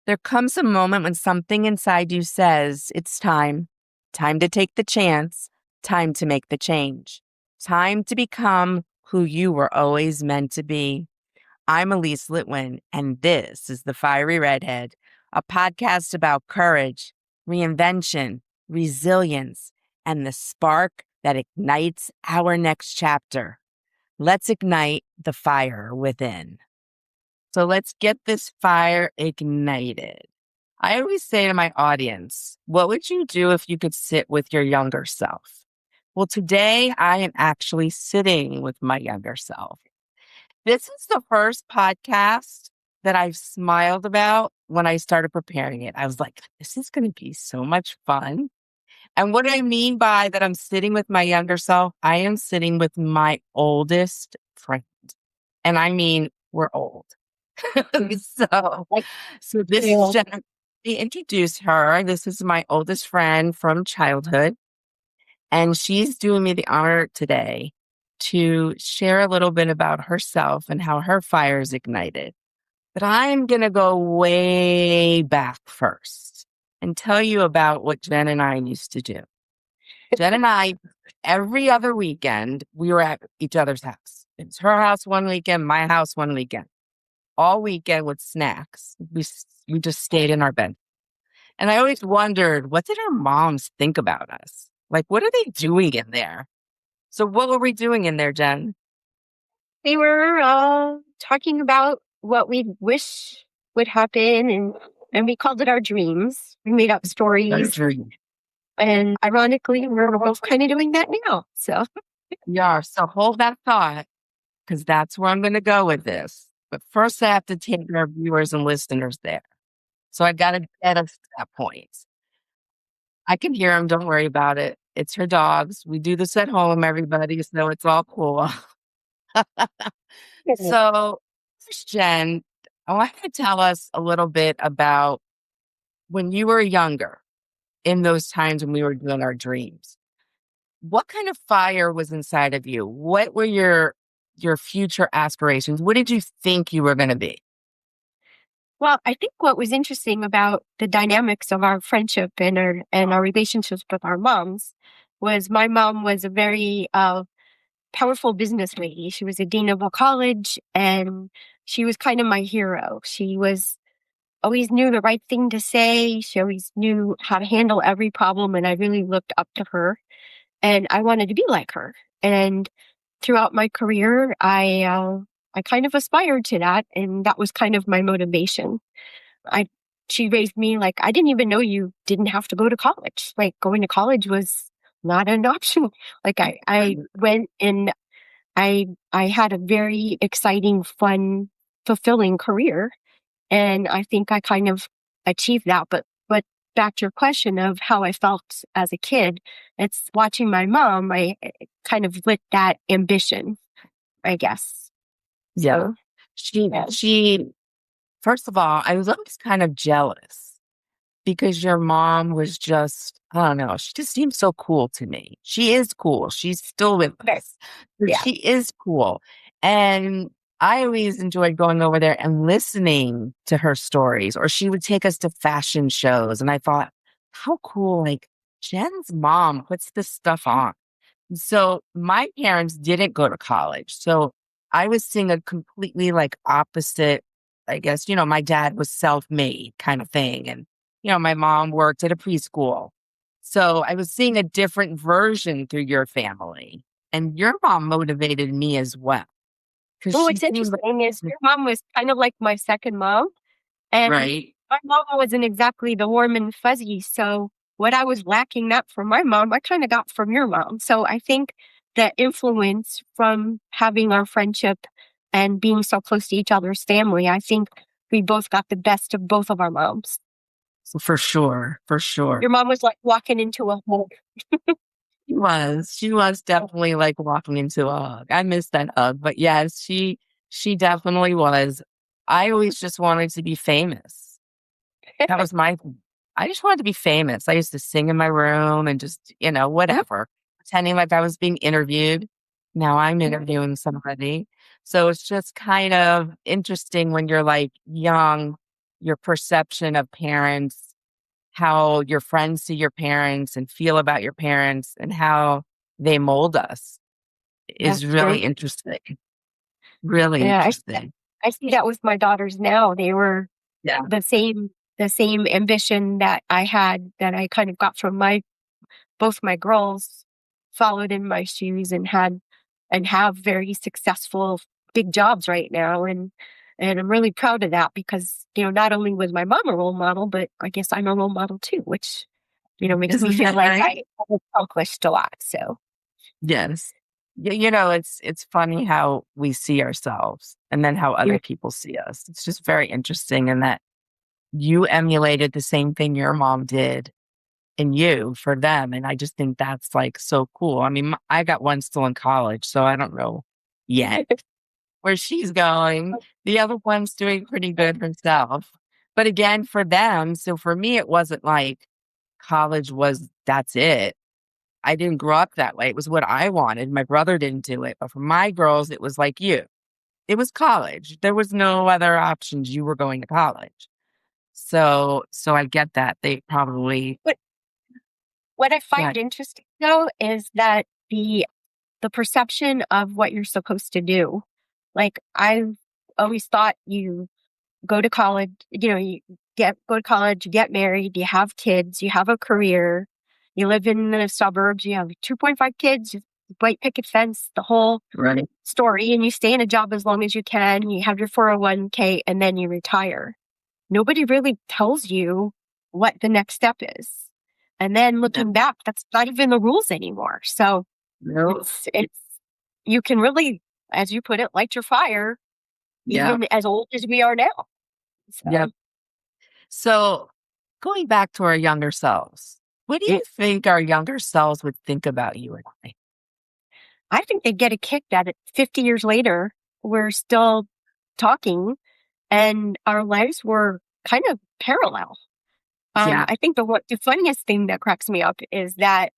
There comes a moment when something inside you says, it's time. Time to take the chance. Time to make the change. Time to become who you were always meant to be. I'm Ilise Litwin, and this is The Fiery Redhead, a podcast about courage, reinvention, resilience, and the spark that ignites our next chapter. Let's ignite the fire within. So let's get this fire ignited. I always say to my audience, what would you do if you could sit with your younger self? Well, today I am actually sitting with my younger self. This is the first podcast that I've smiled about when I started preparing it. I was like, this is going to be so much fun. And what I mean by that I'm sitting with my younger self, I am sitting with my oldest friend. And I mean, we're old. so, so this is Jen. Introduce her. This is my oldest friend from childhood. And she's doing me the honor today to share a little bit about herself and how her fire is ignited. But I'm going to go way back first and tell you about what Jen and I used to do. Jen and I, every other weekend, we were at each other's house. It was her house one weekend, my house one weekend. All weekend with snacks. We just stayed in our bed. And I always wondered, what did our moms think about us? Like, what are they doing in there? So what were we doing in there, Jen? We were talking about what we wish would happen, and we called it our dreams. We made up stories. And ironically, we're both kind of doing that now. So yeah, so hold that thought, because that's where I'm going to go with this. But first, I have to take our viewers and listeners there. So I got to get us to that point. I can hear them. Don't worry about it. It's her dogs. We do this at home, everybody, so it's all cool. So, Jen, I want you to tell us a little bit about when you were younger, in those times when we were doing our dreams. What kind of fire was inside of you? What were your future aspirations? What did you think you were going to be? Well, I think what was interesting about the dynamics of our friendship and our relationships with our moms was my mom was a very powerful business lady. She was a dean of a college, and she was kind of my hero. She was always knew the right thing to say. She always knew how to handle every problem, and I really looked up to her, and I wanted to be like her. And throughout my career, I kind of aspired to that, and that was kind of my motivation. She raised me like, I didn't even know you didn't have to go to college. Like, going to college was not an option. Like, I went and I had a very exciting, fun, fulfilling career, and I think I kind of achieved that. But back to your question of how I felt as a kid, it's watching my mom, I kind of lit that ambition, I guess. Yeah. She, first of all, I was always kind of jealous because your mom was just, I don't know, she just seems so cool to me. She is cool. She's still with us. Yeah. She is cool. And I always enjoyed going over there and listening to her stories, or she would take us to fashion shows. And I thought, how cool, like Jen's mom puts this stuff on. So my parents didn't go to college. So I was seeing a completely like opposite, I guess, my dad was self-made kind of thing. And, my mom worked at a preschool. So I was seeing a different version through your family. And your mom motivated me as well. Well, what's interesting is your mom was kind of like my second mom. And right. My mom wasn't exactly the warm and fuzzy. So what I was lacking that from my mom, I kind of got from your mom. So I think the influence from having our friendship and being so close to each other's family, I think we both got the best of both of our moms. So for sure. Your mom was like walking into a hug. She was definitely like walking into a hug. I miss that hug, but yes, she definitely was. I always just wanted to be famous. That was I just wanted to be famous. I used to sing in my room and just, whatever, pretending like I was being interviewed. Now I'm interviewing somebody. So it's just kind of interesting when you're like young, your perception of parents, how your friends see your parents and feel about your parents, and how they mold us is That's really true. interesting. Really Yeah, interesting. I see that with my daughters now. They were Yeah. the same ambition that I had, that I kind of got from my both my girls followed in my shoes and had and have very successful big jobs right now. And I'm really proud of that because, not only was my mom a role model, but I guess I'm a role model too, which, makes me Isn't feel that like nice? I have accomplished a lot. So Yes. It's funny how we see ourselves and then how yeah. other people see us. It's just very interesting in that you emulated the same thing your mom did in you for them. And I just think that's like so cool. I mean, I got one still in college, so I don't know yet where she's going. The other one's doing pretty good herself. But again, for them, so for me, it wasn't like college was that's it. I didn't grow up that way. It was what I wanted. My brother didn't do it. But for my girls, it was like you. It was college. There was no other options. You were going to college. So I get that. They probably But what I find got interesting though is that the perception of what you're supposed to do. Like I've always thought you go to college, you go to college, you get married, you have kids, you have a career, you live in the suburbs, you have 2.5 kids, white picket fence, the whole right. story, and you stay in a job as long as you can, you have your 401k, and then you retire. Nobody really tells you what the next step is. And then Yeah. looking back, that's not even the rules anymore. So No. it's you can really, as you put it, light your fire, Yeah. even as old as we are now. Yeah. So So going back to our younger selves, what do you think our younger selves would think about you and I? I think they get a kick that it 50 years later, we're still talking and our lives were kind of parallel. Yeah. I think the funniest thing that cracks me up is that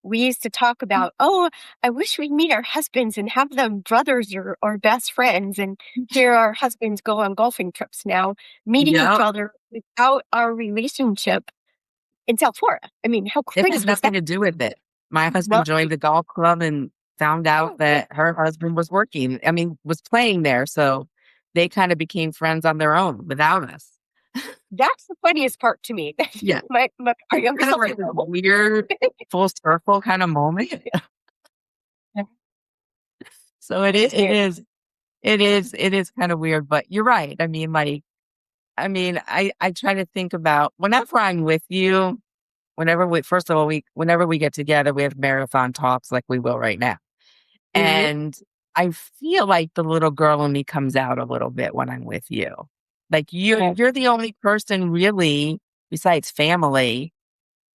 we used to talk about, oh, I wish we'd meet our husbands and have them brothers or best friends. And here our husbands go on golfing trips now, meeting each Yeah. other without our relationship in South Florida. I mean, how It has crazy is nothing that? to do with it. My husband Not, joined the golf club and found out that her husband was working. I mean, was playing there. So they kind of became friends on their own without us. that's the funniest part to me. Yeah. Our It's younger kind of self like is a like, "Oh." weird full circle kind of moment. So It's weird. it is kind of weird, but you're right. I try to think about whenever I'm with you, first of all, whenever we get together, we have marathon talks like we will right now. Mhm. And I feel like the little girl in me comes out a little bit when I'm with you. Like Yeah. you're the only person really besides family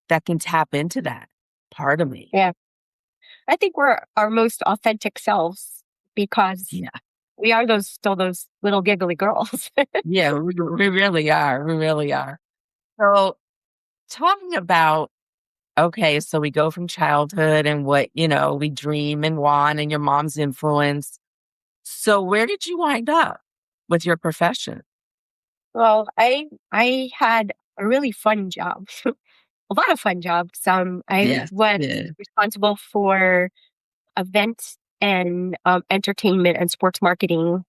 that can tap into that part of me. Yeah. I think we're our most authentic selves because Yeah. we are still those little giggly girls. Yeah, we really are. We really are. So talking about, okay, so we go from childhood and what, we dream and want and your mom's influence. So where did you wind up with your profession? Well, I had a really fun job, a lot of fun jobs. I Yes. was Yeah. responsible for event and entertainment and sports marketing.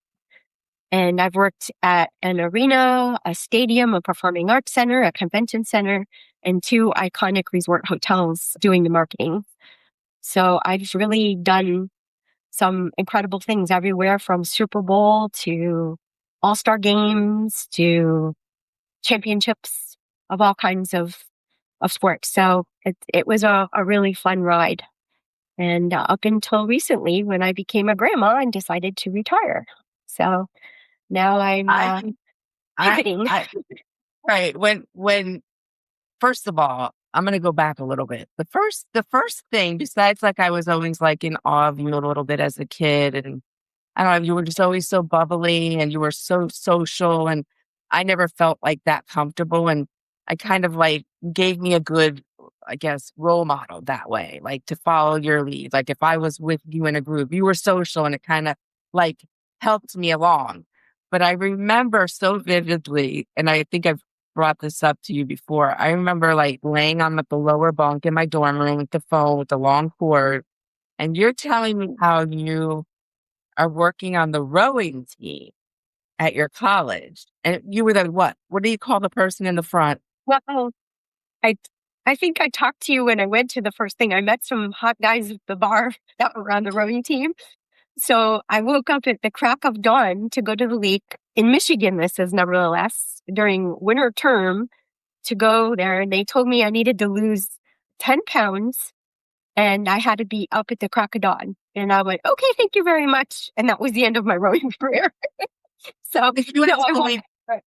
And I've worked at an arena, a stadium, a performing arts center, a convention center, and two iconic resort hotels doing the marketing. So I've really done some incredible things everywhere from Super Bowl to all-star games to championships of all kinds of sports. So it was a really fun ride. And up until recently, when I became a grandma and decided to retire. So now I'm I, I, pivoting. I, right. When, first of all, I'm going to go back a little bit. The first thing, besides like I was always like in awe of you a little bit as a kid, and I don't know, you were just always so bubbly and you were so social, and I never felt like that comfortable. And I kind of like gave me a good, I guess, role model that way, like to follow your lead. Like if I was with you in a group, you were social and it kind of like helped me along. But I remember so vividly, and I think I've brought this up to you before. I remember like laying on the lower bunk in my dorm room with the phone with the long cord, and you're telling me how you are working on the rowing team at your college. And you were the what? What do you call the person in the front? Well, I I think I talked to you when I went to the first thing. I met some hot guys at the bar that were on the rowing team. So I woke up at the crack of dawn to go to the lake in Michigan. This is nevertheless during winter term to go there. And they told me I needed to lose 10 pounds and I had to be up at the crack of dawn. And I went, okay, thank you very much. And that was the end of my rowing career. So, If you no, had I told won't. me,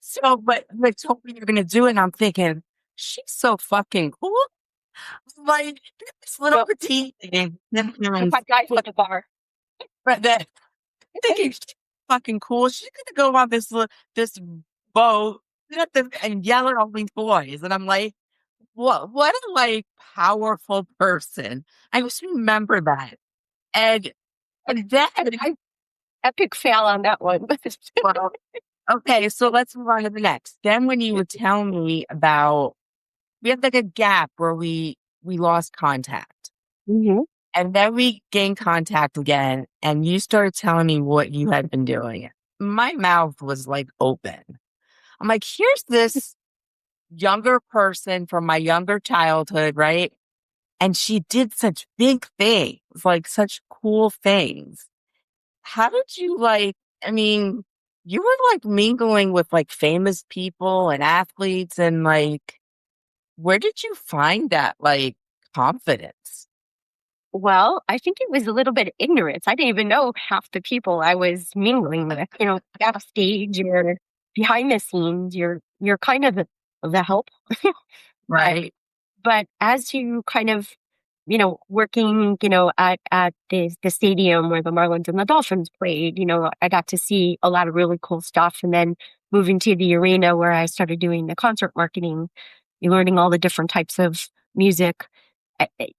so, but they told me you're going to do it, and I'm thinking, she's so fucking cool. Like this little Well, petite thing. Then the hot guys at the bar. but then thinking she's fucking cool. She's gonna go on this boat and yell at all these boys. And I'm like, what a like powerful person. I just remember that. And and then I epic fail on that one. well, okay, so let's move on to the next. Then when you would tell me about we had like a gap where we lost contact. Mhm. And then we gained contact again, and you started telling me what you had been doing. My mouth was like open. I'm like, here's this younger person from my younger childhood, right? And she did such big things, like such cool things. How did you like, I mean, you were like mingling with like famous people and athletes, and like, where did you find that like confidence? Well, I think it was a little bit of ignorance. I didn't even know half the people I was mingling with. Backstage or behind the scenes, you're kind of the help. But Right. but as you kind of, working, at the stadium where the Marlins and the Dolphins played, I got to see a lot of really cool stuff. And then moving to the arena where I started doing the concert marketing, you're learning all the different types of music.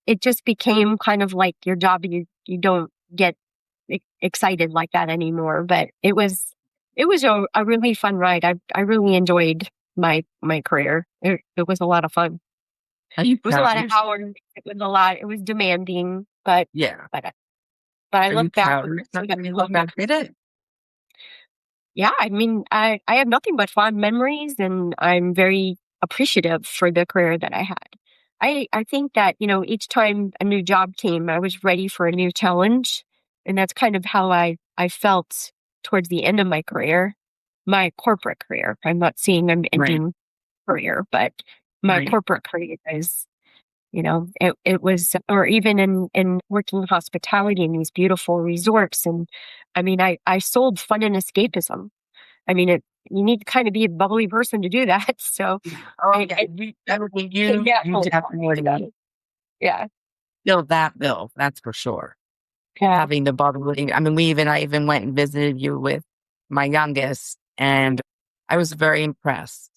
It just became kind of like your job. You don't get excited like that anymore. But it was a really fun ride. I really enjoyed my career. It was a lot of fun. Are you It was a proud lot of of yourself? hours. It was a lot. It was demanding, but Yeah. but but I Are you look back proud with of so yourself that when you love. look back at it? Yeah, I mean, I have nothing but fond memories, and I'm very appreciative for the career that I had. I think that each time a new job came, I was ready for a new challenge, and that's kind of how I felt towards the end of my corporate career. I'm not saying I'm Right. ending career, but my Right. corporate career is. It was, or even in working hospitality in these beautiful resorts. And I mean, I sold fun and escapism. I mean, you need to kind of be a bubbly person to do that. So Oh I, yeah. I I mean, came you naturally to that. definitely Yeah. feel that bill. That's for sure. Yeah. Having the bubbling. I mean, I even went and visited you with my youngest, and I was very impressed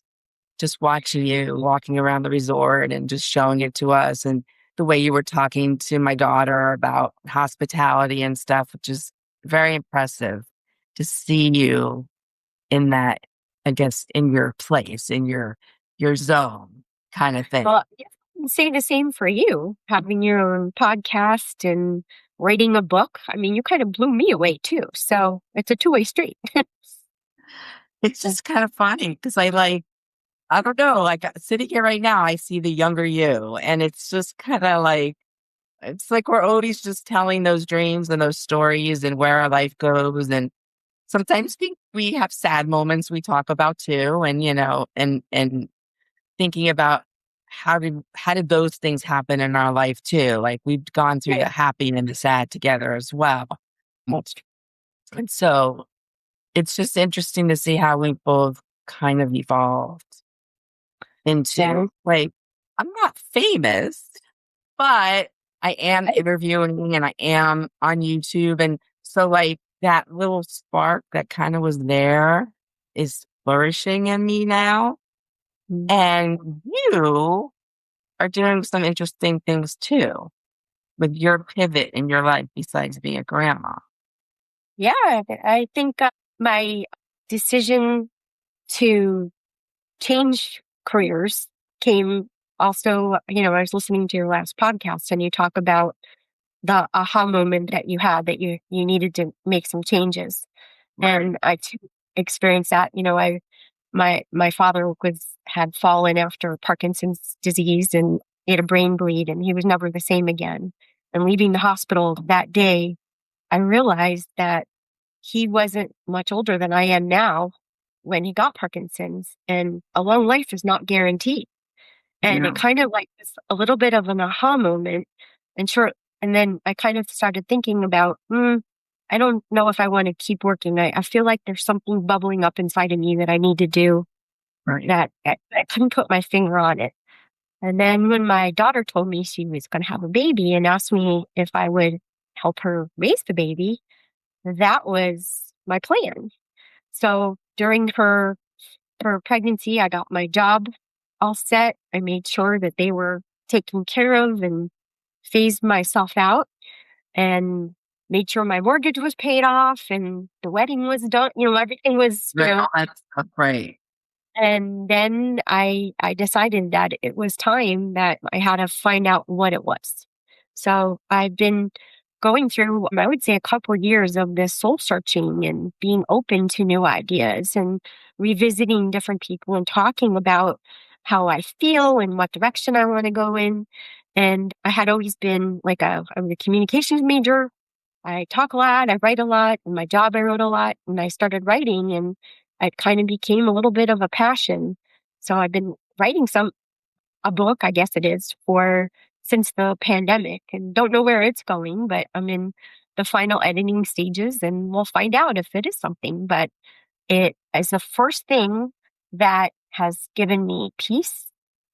just watching you walking around the resort and just showing it to us, and the way you were talking to my daughter about hospitality and stuff, which is very impressive to see you in that, I guess, in your place, in your zone kind of thing. Well, yeah, I can say the same for you, having your own podcast and writing a book. I mean, you kind of blew me away too. So it's a two-way street. It's just kind of funny because I don't know, like sitting here right now, I see the younger you, and it's just kind of like, it's like we're always just telling those dreams and those stories and where our life goes. And sometimes we have sad moments we talk about too. And, and thinking about how did those things happen in our life too? Like we've gone through Right. the happy and the sad together as well. And so it's just interesting to see how we both kind of evolved Yeah. into like, I'm not famous, but I am interviewing and I am on YouTube. And so like that little spark that kind of was there is flourishing in me now. Mm. And you are doing some interesting things too with your pivot in your life besides being a grandma. Yeah. I think. my decision to change careers came also, I was listening to your last podcast and you talk about the aha moment that you had that you needed to make some changes. Right. And I too experienced that. My father had fallen after Parkinson's disease and he had a brain bleed and he was never the same again. And leaving the hospital that day, I realized that he wasn't much older than I am now when he got Parkinson's, and a long life is not guaranteed. And it Yeah. kind of like was a little bit of an aha moment. And sure, and then I kind of started thinking about, I don't know if I want to keep working. I feel like there's something bubbling up inside of me that I need to do Right. that I couldn't put my finger on it. And then when my daughter told me she was going to have a baby and asked me if I would help her raise the baby, that was my plan. So during her pregnancy, I got my job all set. I made sure that they were taken care of and phased myself out and made sure my mortgage was paid off and the wedding was done. Everything was, Right. All that stuff. Right. and then I decided that it was time that I had to find out what it was. So I've been going through, I would say, a couple of years of this soul searching and being open to new ideas and revisiting different people and talking about how I feel and what direction I want to go in. And I had always been I was a communications major. I talk a lot, I write a lot. In my job, I wrote a lot, and I started writing, and it kind of became a little bit of a passion. So I've been writing a book, I guess it is, for since the pandemic, and don't know where it's going, but I'm in the final editing stages, and we'll find out if it is something. But it is the first thing that has given me peace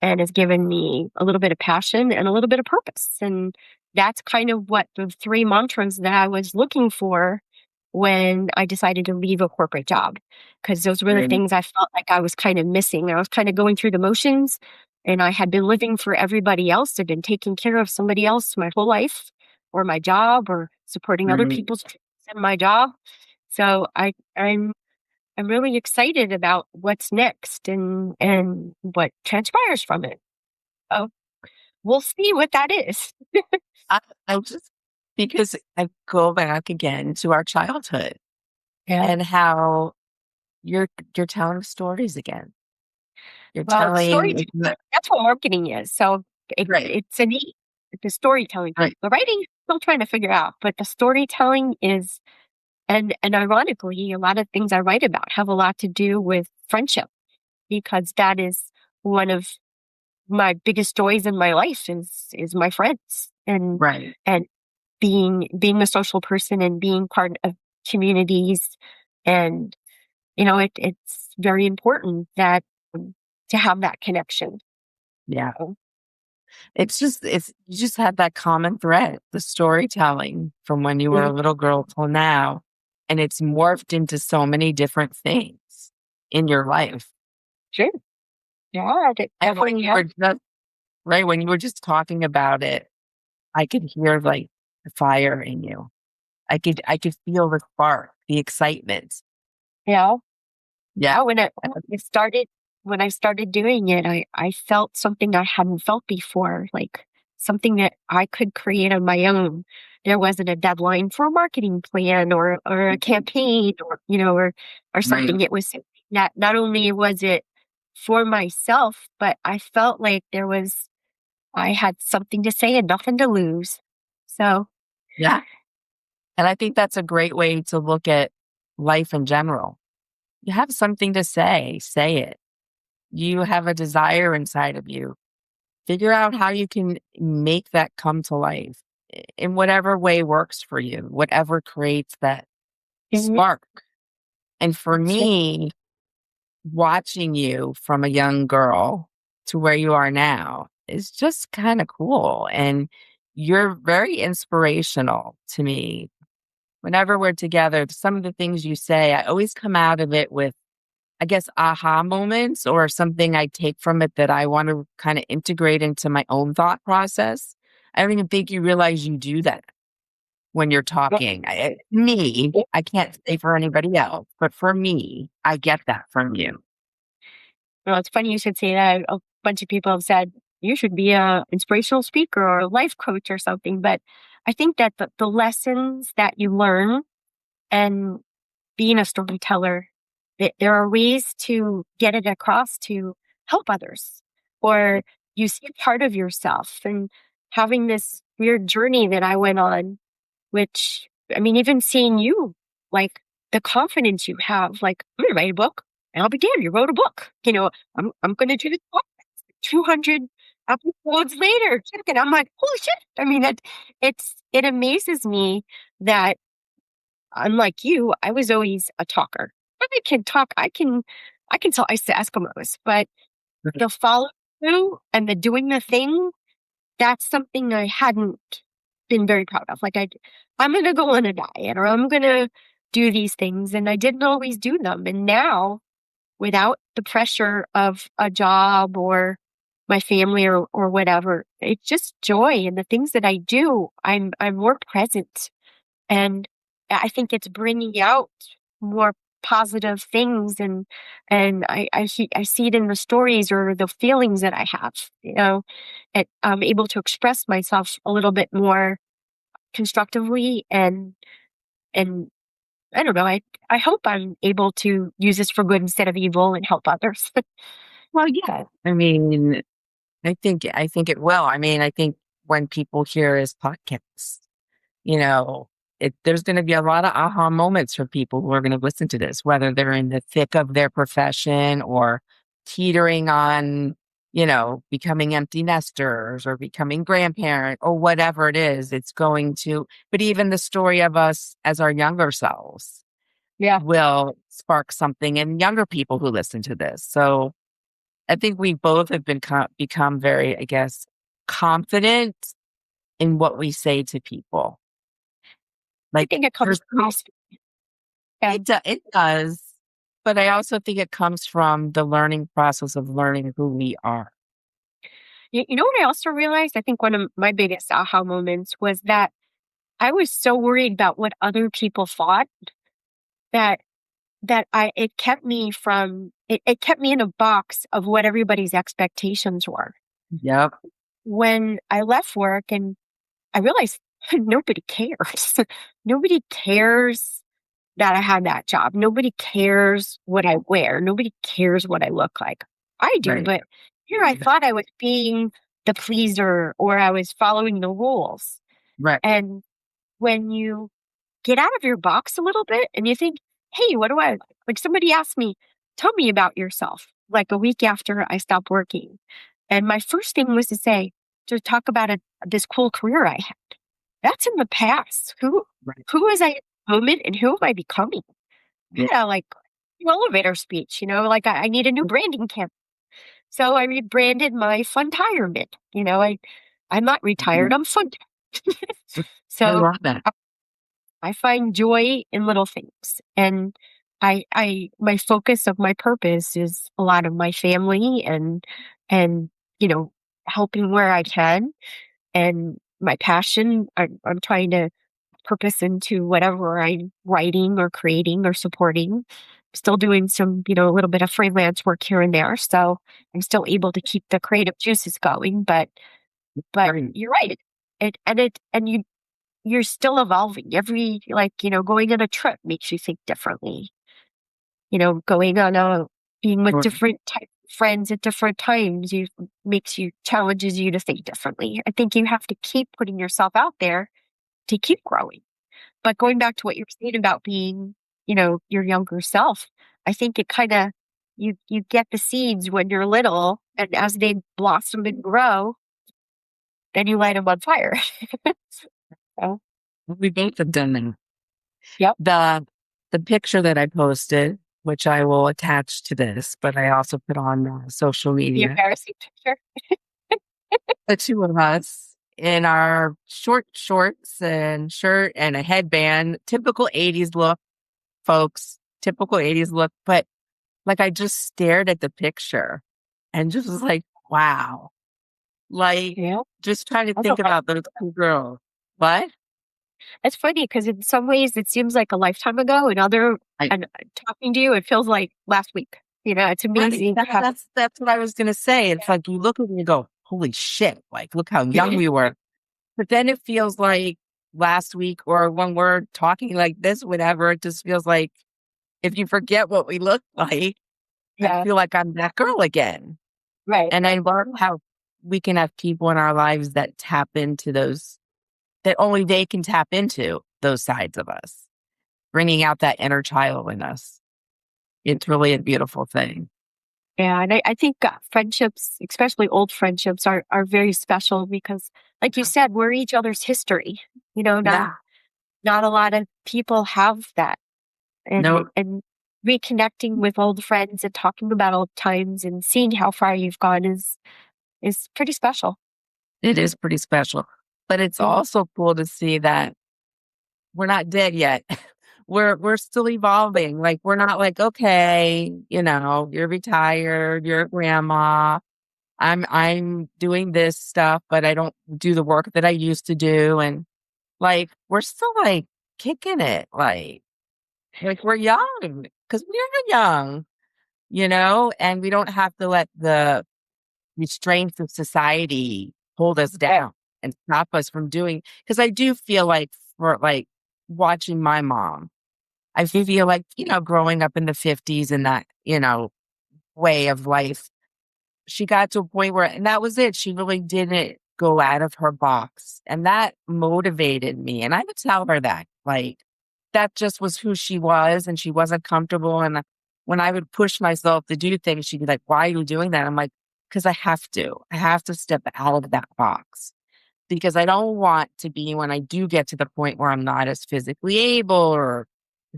and has given me a little bit of passion and a little bit of purpose. And that's kind of what the three mantras that I was looking for when I decided to leave a corporate job, because those were the Right. things I felt like I was kind of missing. I was kind of going through the motions and I had been living for everybody else. I'd been taking care of somebody else my whole life or my job or supporting other Right. people's dreams in my job. So I'm really excited about what's next and what transpires from it. Oh, we'll see what that is. I, I just because I go back again to our childhood Yeah. and how you're telling stories again. You're Well, telling that's what marketing is. So right. it's the storytelling. Right. The writing, still trying to figure out, but the storytelling is, and ironically, a lot of things I write about have a lot to do with friendship because that is one of my biggest joys in my life is my friends Right. and being a social person and being part of communities. And it's very important that to have that connection. Yeah. So, It's you just had that common thread, the storytelling from when you were mm, a little girl till now. And it's morphed into so many different things in your life. sure. Yeah, it And when definitely you has. were just right, when you were just talking about it, I could hear like the fire in you. I could feel the spark, the excitement. Yeah. Yeah. Yeah. When I started doing it, I felt something I hadn't felt before, like something that I could create on my own. There wasn't a deadline for a marketing plan or a campaign or something. Right. It was something that not only was it for myself, but I felt like I had something to say and nothing to lose. So, Yeah. And I think that's a great way to look at life in general. You have something to say it. You have a desire inside of you. Figure out how you can make that come to life in whatever way works for you, whatever creates that mhm, spark. And for sure. me, watching you from a young girl to where you are now is just kind of cool. And you're very inspirational to me. Whenever we're together, some of the things you say, I always come out of it with, I guess, aha moments or something I take from it that I want to kind of integrate into my own thought process. I don't even think you realize you do that. when you're Well, talking. Me, yeah. I can't say for anybody else, but for me, I get that from you. Well, it's funny you should say that. A bunch of people have said you should be a inspirational speaker or a life coach or something. But I think that the lessons that you learn and being a storyteller, there are ways to get it across to help others, or you see a part of yourself. And having this weird journey that I went on, which, I mean, even seeing you, like the confidence you have, like, I'm gonna write a book and I'll be damned, you wrote a book. I'm gonna do this book 200 episodes later. And I'm like, holy shit. I mean, it amazes me that unlike you, I was always a talker. I can talk, I can tell ice to Eskimos, but the follow through and the doing the thing, that's something I hadn't been very proud of. Like I'm gonna go on a diet or I'm gonna do these things. And I didn't always do them. And now, without the pressure of a job or my family or whatever, it's just joy. And the things that I do, I'm more present. And I think it's bringing out more positive things, and I see it in the stories or the feelings that I have. I'm able to express myself a little bit more constructively, and I don't know. I hope I'm able to use this for good instead of evil and help others. Well, yeah. I mean, I think it will. I mean, I think when people hear his podcast, you know, there's going to be a lot of aha moments for people who are going to listen to this, whether they're in the thick of their profession or teetering on, becoming empty nesters or becoming grandparent or whatever it is. It's going to, but even the story of us as our younger selves Yeah. will spark something in younger people who listen to this. So I think we both have become very, I guess, confident in what we say to people. I Like think it comes there's from yeah. it does, but I also think it comes from the learning process of learning who we are. You know what I also realized? I think one of my biggest aha moments was that I was so worried about what other people thought that it kept me from it kept me in a box of what everybody's expectations were. Yep. When I left work and I realized nobody cares. Nobody cares that I had that job. Nobody cares what I wear. Nobody cares what I look like. I do, Right. but here I thought I was being the pleaser or I was following the rules. Right. And when you get out of your box a little bit and you think, hey, what do I like? Somebody asked me, tell me about yourself, like a week after I stopped working. And my first thing was to talk about this cool career I had. That's in the past. Right. Who was I at the moment and who am I becoming? Yeah. Yeah, like elevator speech, like I need a new branding campaign. So I rebranded my funtirement. I'm not retired, Mhm. I'm fun. I So love that. I find joy in little things. And my focus of my purpose is a lot of my family and, you know, helping where I can. And my passion, I'm trying to purpose into whatever I'm writing or creating or supporting. Still doing some, a little bit of freelance work here and there. So I'm still able to keep the creative juices going. But Right. you're right. You're still evolving. Going on a trip makes you think differently. Going on being with Right. different type of friends at different times, challenges you to think differently. I think you have to keep putting yourself out there to keep growing. But going back to what you're saying about being, your younger self, I think it kind of, you get the seeds when you're little, and as they blossom and grow, then you light them on fire. So, We both have done that. yep, The picture that I posted, which I will attach to this, but I also put on social the media, embarrassing picture. the two of us in our short shorts and shirt and a headband, typical 80s look, folks, typical 80s look. But like I just stared at the picture and just was like, wow. Like Yeah, just trying to that's think okay. about those two girls. What? It's funny because in some ways it seems like a lifetime ago, and I and talking to you, it feels like last week. It's right. amazing. That's what I was gonna say. It's like you look at me and go, "Holy shit!" Like, look how young we were. But then it feels like last week, or when we're talking like this, whatever. It just feels like if you forget what we look like, I Yeah, feel like I'm that girl again. right. And I love how we can have people in our lives that tap into those, that only they can tap into those sides of us, bringing out that inner child in us. It's really a beautiful thing. Yeah, and I think friendships, especially old friendships, are very special because, like you said, we're each other's history. Not Yeah. not a lot of people have that, and No, and reconnecting with old friends and talking about old times and seeing how far you've gone is pretty special. it is pretty special. But it's Mhm. also cool to see that we're not dead yet. We're still evolving. Like we're not like, okay, you're retired, you're a grandma. I'm doing this stuff, but I don't do the work that I used to do. And like we're still like kicking it. Like we're young because we're young, and we don't have to let the restraints of society hold us Right. down and stop us from doing, because I do feel like for like watching my mom, I feel like, growing up in the 50s and that, way of life, she got to a point where, and that was it. She really didn't go out of her box. And that motivated me. And I would tell her that, like, that just was who she was and she wasn't comfortable. And when I would push myself to do things, she'd be like, why are you doing that? I'm like, because I have to. I have to step out of that box because I don't want to be, when I do get to the point where I'm not as physically able or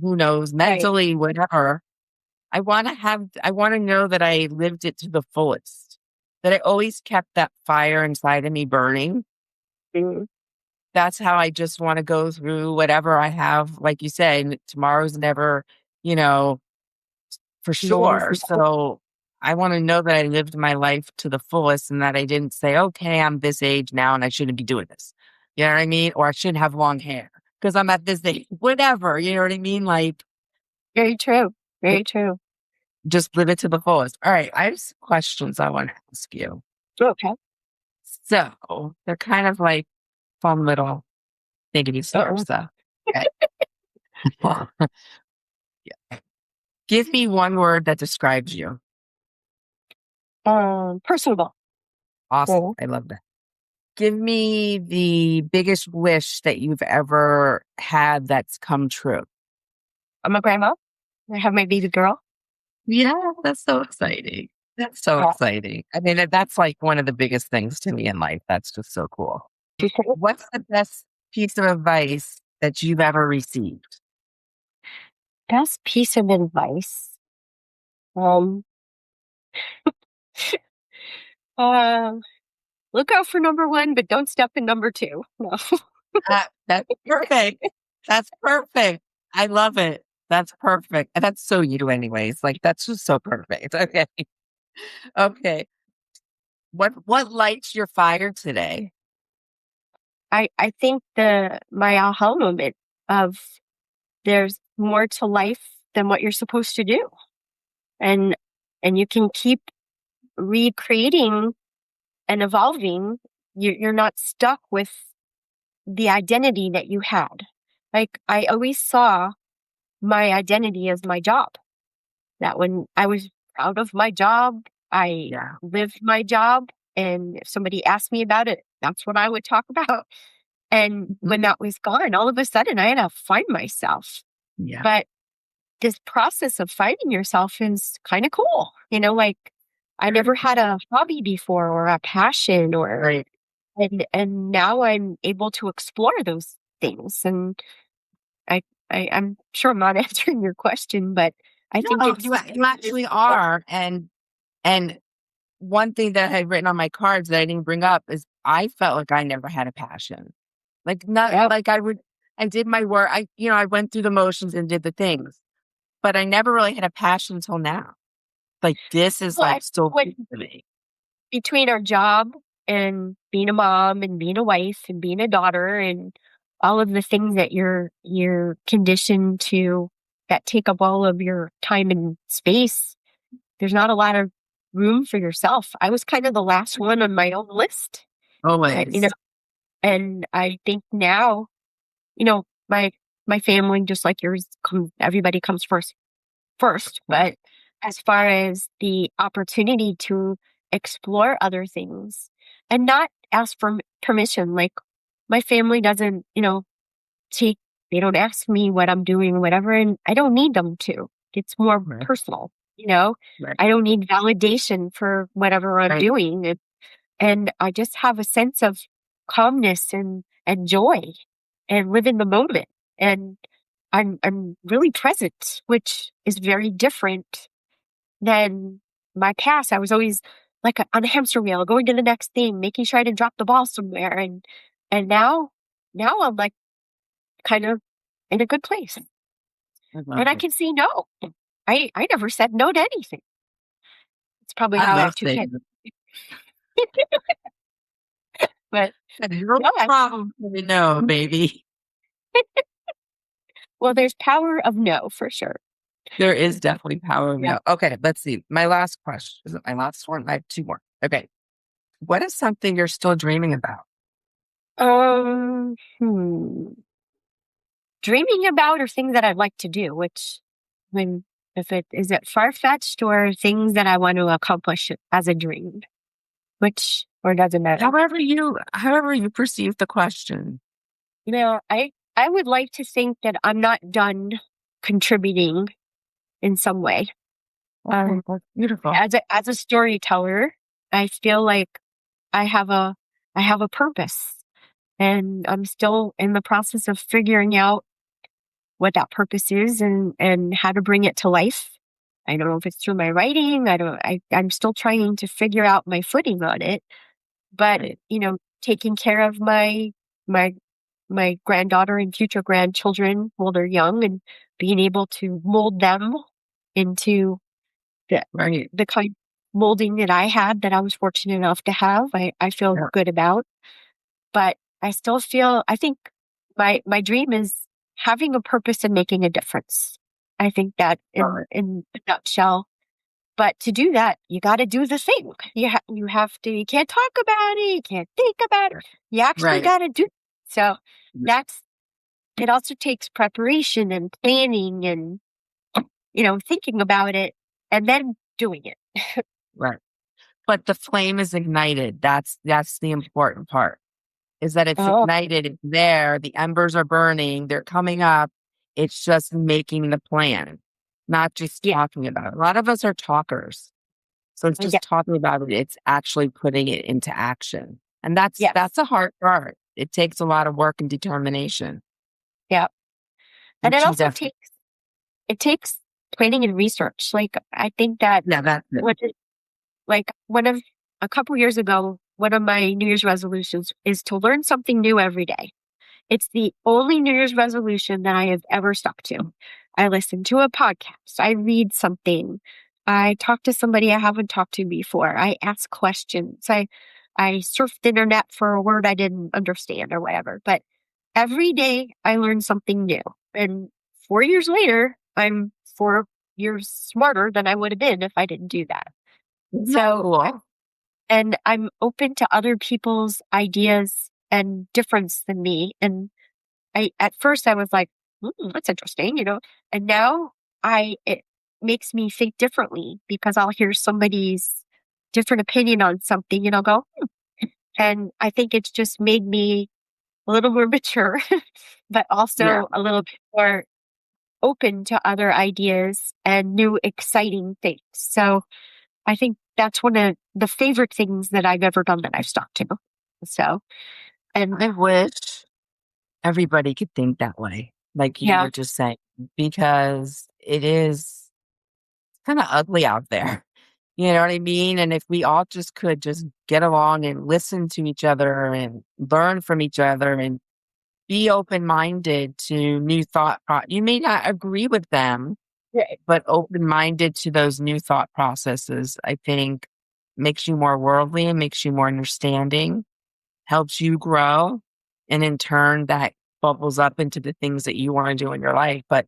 who knows, Right. mentally, whatever. I want to know that I lived it to the fullest, that I always kept that fire inside of me burning. Mhm. That's how I just want to go through whatever I have. Like you say, tomorrow's never, you know, for No one is. sure. So I want to know that I lived my life to the fullest and that I didn't say, okay, I'm this age now and I shouldn't be doing this. You know what I mean? Or I shouldn't have long hair because I'm at this age, whatever. You know what I mean? Like, Very true. Very true. just live it to the fullest. All right. I have some questions I want to ask you. Okay. So they're kind of like fun little thingy star Uh-oh. stuff. Okay. Well, yeah. Give me one word that describes you. Personable. Awesome. Oh, I love that. Give me the biggest wish that you've ever had that's come true. I'm a grandma. I have my baby girl. Yeah, that's so exciting. That's so Yeah. exciting. I mean, that's like one of the biggest things to me in life. That's just so cool. What's the best piece of advice that you've ever received? Best piece of advice. Um, uh, look out for number one, but don't step in number two. No. That's perfect. That's perfect. I love it. That's perfect. And that's so you anyways. Like that's just so perfect. Okay. Okay. What lights your fire today? I think my aha moment of there's more to life than what you're supposed to do. And and you can keep recreating and evolving. You're not stuck with the identity that you had. Like I always saw my identity as my job. That when I was proud of my job, I Yeah. lived my job. And if somebody asked me about it, that's what I would talk about. And Mhm. when that was gone, all of a sudden I had to find myself. Yeah. But this process of finding yourself is kind of cool. Like I never had a hobby before or a passion or Right. and now I'm able to explore those things. And I, I'm sure I'm not answering your question, but I think No, you it's actually are. And one thing that I had written on my cards that I didn't bring up is I felt like I never had a passion. Like not yeah. like I did my work. I went through the motions and did the things, but I never really had a passion until now. Like this is Well, I like think so what cool to me. between our job and being a mom and being a wife and being a daughter and all of the things that you're conditioned to that take up all of your time and space, there's not a lot of room for yourself. I was kind of the last one on my own list. Always. And I think now, my family, just like yours, everybody comes first. But as far as the opportunity to explore other things and not ask for permission, like my family doesn't, take, they don't ask me what I'm doing or whatever, and I don't need them to. It's more Right. personal, Right. I don't need validation for whatever I'm Right. doing. And I just have a sense of calmness and joy and live in the moment. And I'm really present, which is very different than my past. I was always like on a hamster wheel, going to the next thing, making sure I didn't drop the ball somewhere. And now I'm like kind of in a good place. I love And I it. can say no. I never said no to anything. It's probably I how I love have two things. kids. But No no, problem. No, baby. well, there's power of no for sure. There is definitely power. Yeah. No. Okay, let's see. My last question. Is it my last one? I have two more. Okay. What is something you're still dreaming about? Um, hmm. Dreaming about or things that I'd like to do, which when if it is it far fetched or things that I want to accomplish as a dream, which or doesn't matter. However you perceive the question. I would like to think that I'm not done contributing in some way. Okay, that's beautiful. As a storyteller, I feel like I have a I have a purpose, and I'm still in the process of figuring out what that purpose is and how to bring it to life. I don't know if it's through my writing. I'm still trying to figure out my footing on it. But, Right. taking care of my my granddaughter and future grandchildren while they're young and being able to mold them into the Right. the kind of molding that I had that I was fortunate enough to have, I feel Yeah. good about. But I think my dream is having a purpose and making a difference. I think that Love it. in a nutshell. But to do that, you got to do the thing. You have to. You can't talk about it. You can't think about it. You actually Right. got to do. So that's it. Also takes preparation and planning and thinking about it and then doing it. Right. But the flame is ignited. That's the important part. Is that it's Oh, ignited, it's there, the embers are burning, they're coming up. It's just making the plan, not just yeah, talking about it. A lot of us are talkers. So it's yeah, just talking about it. It's actually putting it into action. And that's yes, that's a hard part. It takes a lot of work and determination, yeah, and it which you also definitely takes planning and research. Like I think that yeah, that's it. what like one of a couple years ago, one of my New Year's resolutions is to learn something new every day. It's the only New Year's resolution that I have ever stuck to. I listen to a podcast. I read something. I talk to somebody I haven't talked to before. I ask questions. I surf the internet for a word I didn't understand or whatever. But every day I learn something new. And 4 years later, I'm 4 years smarter than I would have been if I didn't do that. Isn't that So cool? and I'm open to other people's ideas and difference than me. And at first I was like, that's interesting, and now it makes me think differently because I'll hear somebody's different opinion on something and I'll go, and I think it's just made me a little more mature, but Yeah. also a little bit more open to other ideas and new exciting things. So I think that's one of the favorite things that I've ever done that I've stuck to. So, and I wish everybody could think that way, like you yeah, were just saying, because it is kind of ugly out there. You know what I mean? And if we all just could just get along and listen to each other and learn from each other and be open minded to new you may not agree with them, right. but open minded to those new thought processes, I think makes you more worldly and makes you more understanding, helps you grow. And in turn, that bubbles up into the things that you want to do in your life. But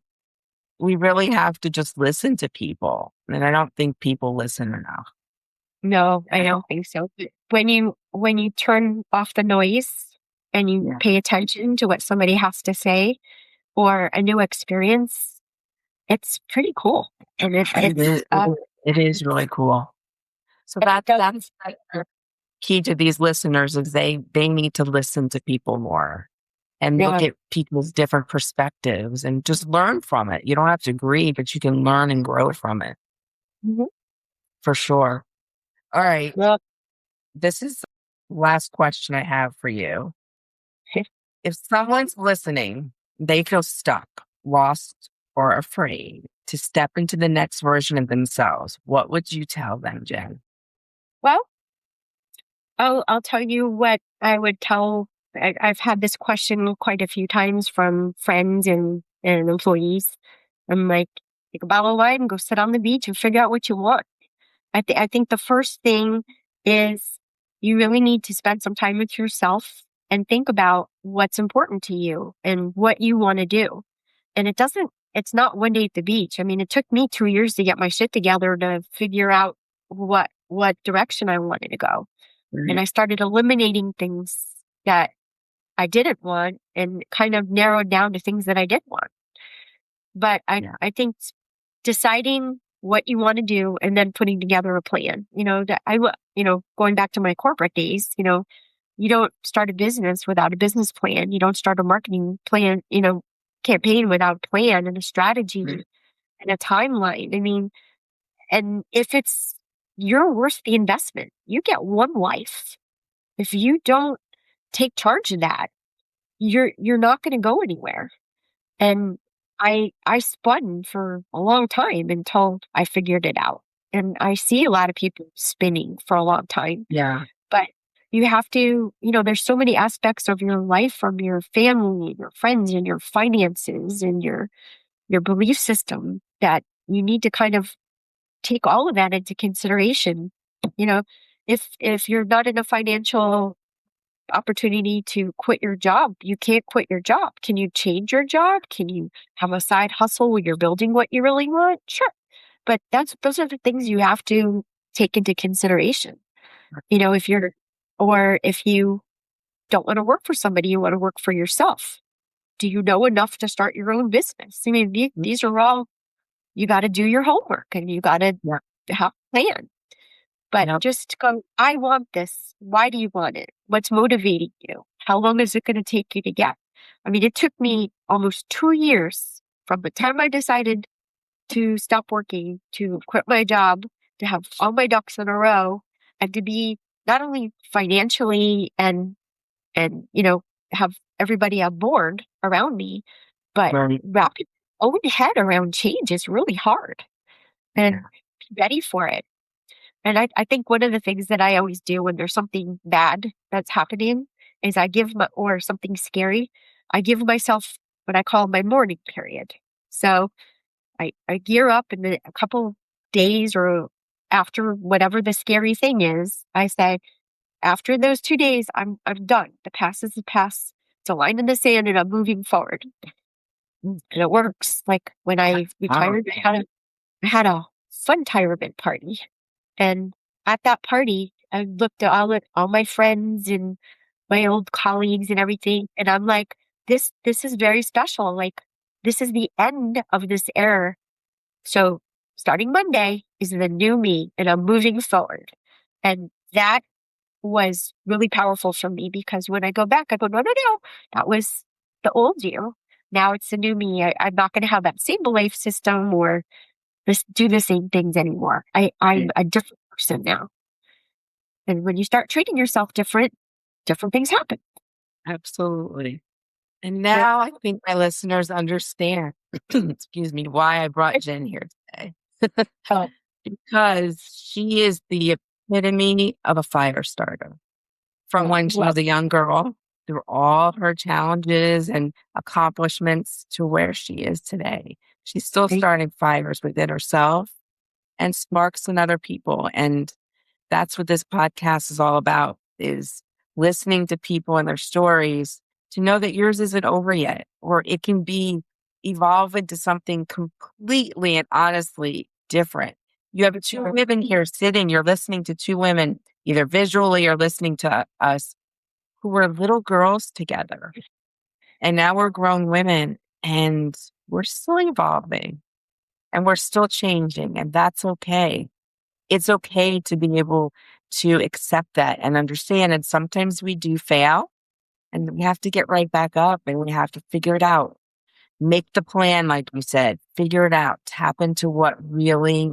we really have to just listen to people. And I don't think people listen enough. No, I don't think so. When you turn off the noise and you Yeah. pay attention to what somebody has to say or a new experience, it's pretty cool. And It is really cool. So it does. that's the key to these listeners is they need to listen to people more and look Yeah. at people's different perspectives and just learn from it. You don't have to agree, but you can learn and grow from it Mhm. for sure. All right. Well, This is the last question I have for you. If someone's listening, they feel stuck, lost, or afraid to step into the next version of themselves, what would you tell them, Jen? well, I'll tell you what I would tell. I've had this question quite a few times from friends and employees. I'm like, take a bottle of wine and go sit on the beach and figure out what you want. I think the first thing is you really need to spend some time with yourself and think about what's important to you and what you want to do. And it's not one day at the beach. I mean, it took me 2 years to get my shit together to figure out what direction I wanted to go. And Right. I started eliminating things that I didn't want and kind of narrowed down to things that I did want. But Yeah. I think deciding what you want to do and then putting together a plan, going back to my corporate days, you don't start a business without a business plan. You don't start a marketing plan, campaign without a plan and a strategy Right. and a timeline. I mean, and if you're worth the investment, you get one life. If you don't take charge of that, you're not going to go anywhere. And I spun for a long time until I figured it out. And I see a lot of people spinning for a long time, Yeah. but you have to, there's so many aspects of your life from your family, and your friends, and your finances, and your belief system that you need to kind of take all of that into consideration. You know, if you're not in a financial opportunity to quit your job, you can't quit your job. Can you change your job? Can you have a side hustle where you're building what you really want? Sure. But those are the things you have to take into consideration. If if you don't want to work for somebody, you want to work for yourself. Do you know enough to start your own business? I mean, these are all, you got to do your homework and you got to Yeah. have a plan. But Yep. just go, I want this. Why do you want it? What's motivating you? How long is it going to take you to get? I mean, it took me almost 2 years from the time I decided to stop working, to quit my job, to have all my ducks in a row, and to be not only financially and have everybody on board around me, but Right. wrapping my own head around change is really hard and Yeah. be ready for it. And I think one of the things that I always do when there's something bad that's happening is or something scary, I give myself what I call my mourning period. So I gear up and then a couple days or after whatever the scary thing is, I say, after those 2 days, I'm done. The past is the past. It's a line in the sand and I'm moving forward. And it works. Like when I Wow. retired, I had a fun retirement party. And at that party, I looked at all my friends and my old colleagues and everything, and I'm like, this is very special. Like, this is the end of this era. So starting Monday is the new me, and I'm moving forward. And that was really powerful for me because when I go back, I go, no, no, no, that was the old you. Now it's the new me. I'm not going to have that same belief system or do the same things anymore. I'm a different person now. And when you start treating yourself different things happen. Absolutely. And Yeah. now I think my listeners understand, excuse me, why I brought Jen here today. Oh, Because she is the epitome of a fire starter. From when she well, was a young girl, through all her challenges and accomplishments to where she is today. She's still thank starting fires within herself and sparks in other people. And that's what this podcast is all about, is listening to people and their stories to know that yours isn't over yet, or it can be evolve into something completely and honestly different. You have two women here sitting, you're listening to two women, either visually or listening to us, who were little girls together. And now we're grown women and we're still evolving and we're still changing, and that's okay. It's okay to be able to accept that and understand. And sometimes we do fail and we have to get right back up and we have to figure it out. Make the plan, like we said, figure it out, tap into what really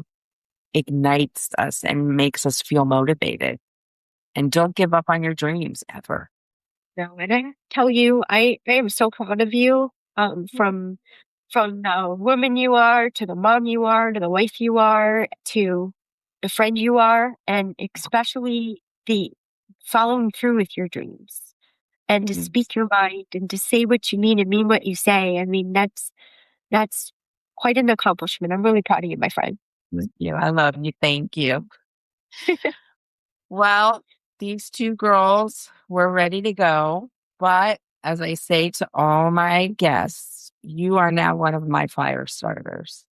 ignites us and makes us feel motivated. And don't give up on your dreams ever. No, and I tell you, I am so proud of you. From the woman you are, to the mom you are, to the wife you are, to the friend you are, and especially the following through with your dreams and to speak your mind and to say what you mean and mean what you say. I mean, that's quite an accomplishment. I'm really proud of you, my friend. Yeah, I love you. Thank you. Well, these two girls were ready to go. But as I say to all my guests, you are now one of my fire starters.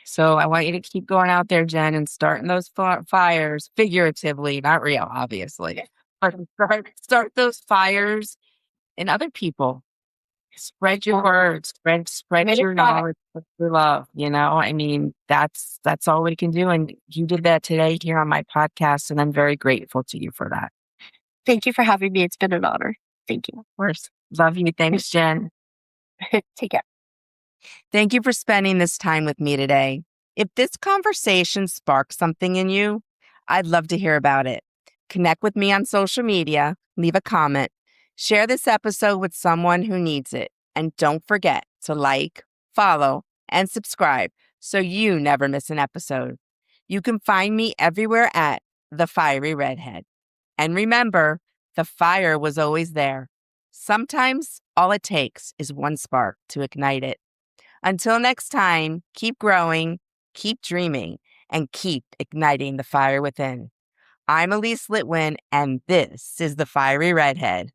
So I want you to keep going out there, Jen, and starting those fires, figuratively, not real, obviously. But start those fires in other people. Spread your words, spread your knowledge, spread your love. I mean, that's all we can do. And you did that today here on my podcast, and I'm very grateful to you for that. Thank you for having me. It's been an honor. Thank you. Of course. Love you. Thanks, Jen. Take care. Thank you for spending this time with me today. If this conversation sparks something in you, I'd love to hear about it. Connect with me on social media, leave a comment, share this episode with someone who needs it, and don't forget to like, follow, and subscribe so you never miss an episode. You can find me everywhere at The Fiery Redhead. And remember, the fire was always there. Sometimes all it takes is one spark to ignite it. Until next time, keep growing, keep dreaming, and keep igniting the fire within. I'm Ilise Litwin, and this is The Fiery Redhead.